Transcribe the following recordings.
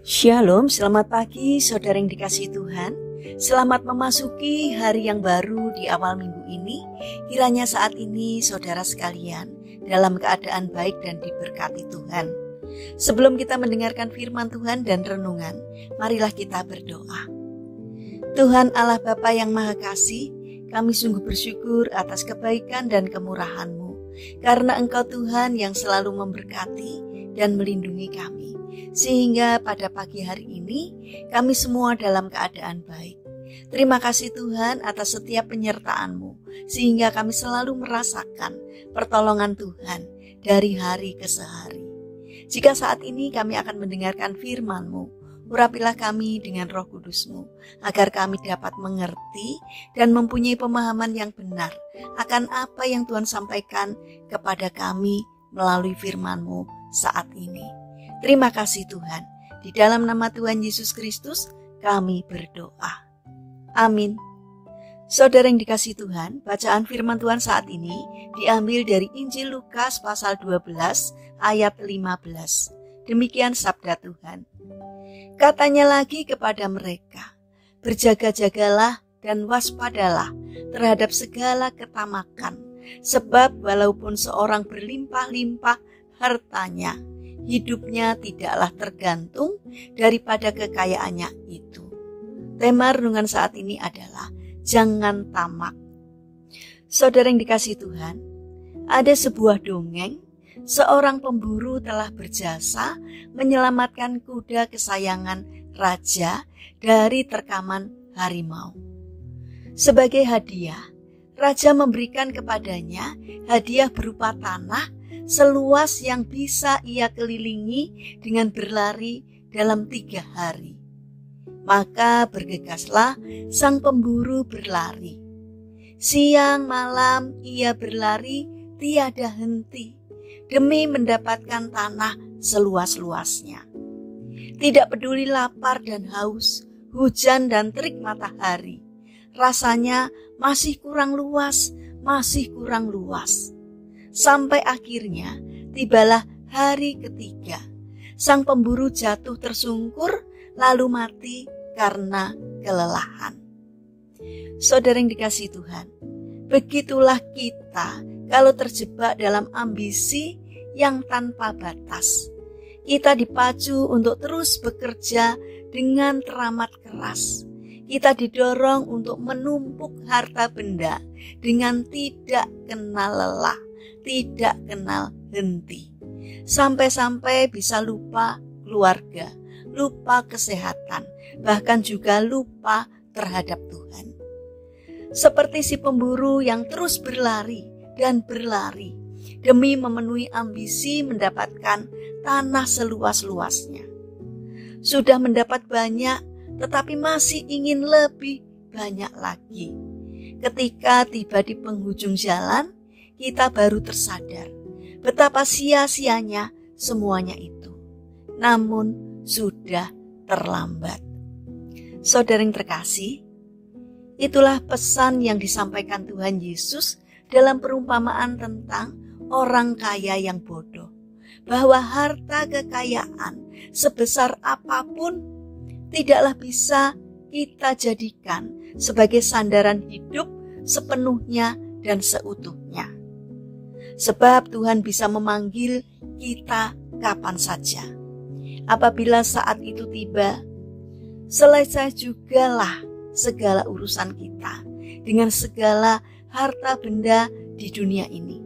Shalom, selamat pagi saudara yang dikasihi Tuhan. Selamat memasuki hari yang baru di awal minggu ini. Kiranya saat ini saudara sekalian dalam keadaan baik dan diberkati Tuhan. Sebelum kita mendengarkan firman Tuhan dan renungan, marilah kita berdoa. Tuhan Allah Bapa yang Maha Kasih, kami sungguh bersyukur atas kebaikan dan kemurahan-Mu, karena Engkau Tuhan yang selalu memberkati dan melindungi kami. Sehingga pada pagi hari ini kami semua dalam keadaan baik. Terima kasih Tuhan atas setiap penyertaan-Mu, sehingga kami selalu merasakan pertolongan Tuhan dari hari ke hari. Jika saat ini kami akan mendengarkan firman-Mu, urapilah kami dengan Roh Kudus-Mu, agar kami dapat mengerti dan mempunyai pemahaman yang benar akan apa yang Tuhan sampaikan kepada kami melalui firman-Mu saat ini. Terima kasih Tuhan. Di dalam nama Tuhan Yesus Kristus kami berdoa. Amin. Saudara yang dikasihi Tuhan, bacaan firman Tuhan saat ini diambil dari Injil Lukas pasal 12 ayat 15. Demikian sabda Tuhan. Katanya lagi kepada mereka, berjaga-jagalah dan waspadalah terhadap segala ketamakan, sebab walaupun seorang berlimpah-limpah hartanya, hidupnya tidaklah tergantung daripada kekayaannya itu. Tema renungan saat ini adalah jangan tamak. Saudara yang dikasihi Tuhan, ada sebuah dongeng. Seorang pemburu telah berjasa menyelamatkan kuda kesayangan raja dari terkaman harimau. Sebagai hadiah, raja memberikan kepadanya hadiah berupa tanah seluas yang bisa ia kelilingi dengan berlari dalam 3 hari. Maka bergegaslah sang pemburu berlari. Siang malam ia berlari tiada henti demi mendapatkan tanah seluas-luasnya. Tidak peduli lapar dan haus, hujan dan terik matahari. Rasanya masih kurang luas, masih kurang luas. Sampai akhirnya tibalah hari ketiga. Sang pemburu jatuh tersungkur lalu mati karena kelelahan. Saudara yang dikasihi Tuhan, begitulah kita kalau terjebak dalam ambisi yang tanpa batas. Kita dipacu untuk terus bekerja dengan teramat keras. Kita didorong untuk menumpuk harta benda dengan tidak kenal lelah, tidak kenal henti. Sampai-sampai bisa lupa keluarga, lupa kesehatan, bahkan juga lupa terhadap Tuhan. Seperti si pemburu yang terus berlari dan berlari demi memenuhi ambisi mendapatkan tanah seluas-luasnya. Sudah mendapat banyak, tetapi masih ingin lebih banyak lagi. Ketika tiba di penghujung jalan, kita baru tersadar betapa sia-sianya semuanya itu. Namun sudah terlambat. Saudara yang terkasih, itulah pesan yang disampaikan Tuhan Yesus dalam perumpamaan tentang orang kaya yang bodoh. Bahwa harta kekayaan sebesar apapun tidaklah bisa kita jadikan sebagai sandaran hidup sepenuhnya dan seutuhnya. Sebab Tuhan bisa memanggil kita kapan saja. Apabila saat itu tiba, selesai jugalah segala urusan kita dengan segala harta benda di dunia ini.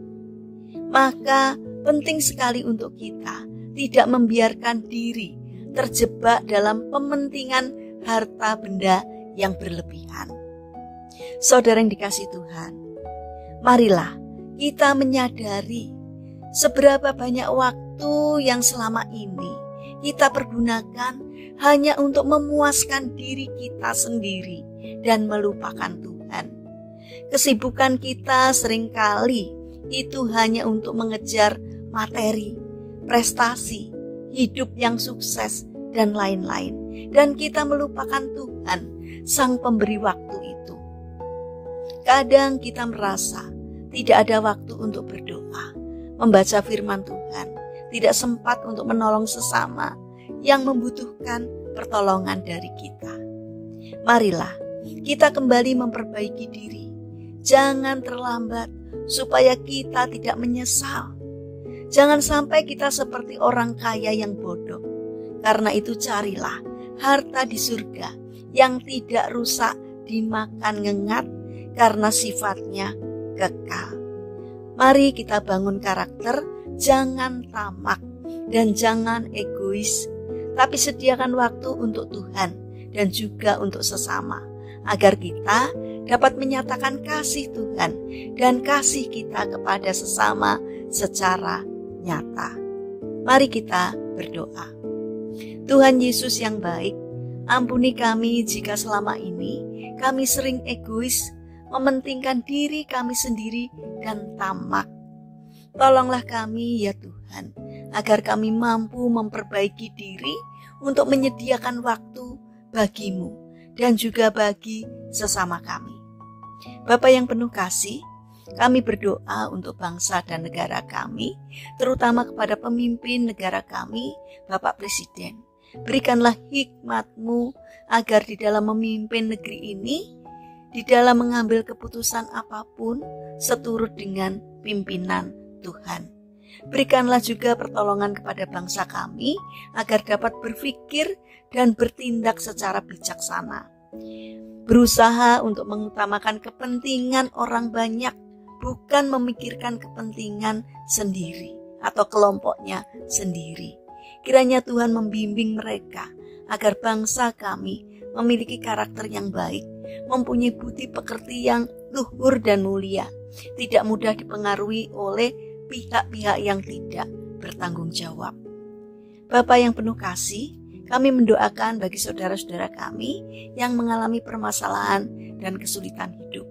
Maka penting sekali untuk kita tidak membiarkan diri terjebak dalam pementingan harta benda yang berlebihan. Saudara yang dikasihi Tuhan, marilah kita menyadari seberapa banyak waktu yang selama ini kita pergunakan hanya untuk memuaskan diri kita sendiri dan melupakan Tuhan. Kesibukan kita seringkali itu hanya untuk mengejar materi, prestasi, hidup yang sukses, dan lain-lain. Dan kita melupakan Tuhan, Sang Pemberi waktu itu. Kadang kita merasa tidak ada waktu untuk berdoa, membaca firman Tuhan, tidak sempat untuk menolong sesama, yang membutuhkan pertolongan dari kita. Marilah kita kembali memperbaiki diri. Jangan terlambat supaya kita tidak menyesal. Jangan sampai kita seperti orang kaya yang bodoh. Karena itu carilah harta di surga yang tidak rusak dimakan ngengat karena sifatnya kekal. Mari kita bangun karakter, jangan tamak dan jangan egois, tapi sediakan waktu untuk Tuhan dan juga untuk sesama, agar kita dapat menyatakan kasih Tuhan dan kasih kita kepada sesama secara nyata. Mari kita berdoa. Tuhan Yesus yang baik, ampuni kami jika selama ini kami sering egois, mementingkan diri kami sendiri dan tamak. Tolonglah kami ya Tuhan, agar kami mampu memperbaiki diri untuk menyediakan waktu bagimu dan juga bagi sesama kami. Bapa yang penuh kasih, kami berdoa untuk bangsa dan negara kami, terutama kepada pemimpin negara kami, Bapak Presiden. Berikanlah hikmat-Mu agar di dalam memimpin negeri ini, di dalam mengambil keputusan apapun, seturut dengan pimpinan Tuhan. Berikanlah juga pertolongan kepada bangsa kami, agar dapat berpikir dan bertindak secara bijaksana. Berusaha untuk mengutamakan kepentingan orang banyak, bukan memikirkan kepentingan sendiri atau kelompoknya sendiri. Kiranya Tuhan membimbing mereka agar bangsa kami memiliki karakter yang baik, mempunyai budi pekerti yang luhur dan mulia, tidak mudah dipengaruhi oleh pihak-pihak yang tidak bertanggung jawab. Bapa yang penuh kasih, kami mendoakan bagi saudara-saudara kami yang mengalami permasalahan dan kesulitan hidup.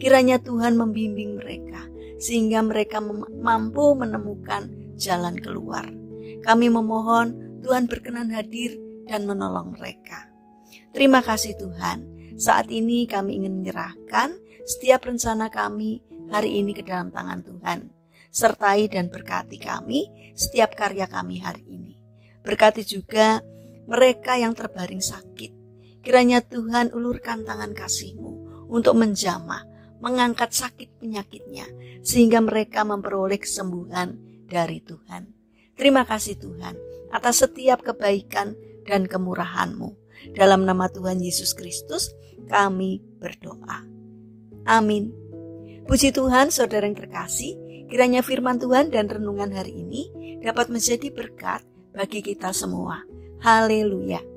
Kiranya Tuhan membimbing mereka sehingga mereka mampu menemukan jalan keluar. Kami memohon Tuhan berkenan hadir dan menolong mereka. Terima kasih Tuhan. Saat ini kami ingin menyerahkan setiap rencana kami hari ini ke dalam tangan Tuhan. Sertai dan berkati kami setiap karya kami hari ini. Berkati juga mereka yang terbaring sakit. Kiranya Tuhan ulurkan tangan kasih-Mu untuk menjamah, mengangkat sakit penyakitnya, sehingga mereka memperoleh kesembuhan dari Tuhan. Terima kasih Tuhan atas setiap kebaikan dan kemurahan-Mu. Dalam nama Tuhan Yesus Kristus kami berdoa. Amin. Puji Tuhan, saudara yang terkasih, kiranya firman Tuhan dan renungan hari ini dapat menjadi berkat bagi kita semua. Haleluya.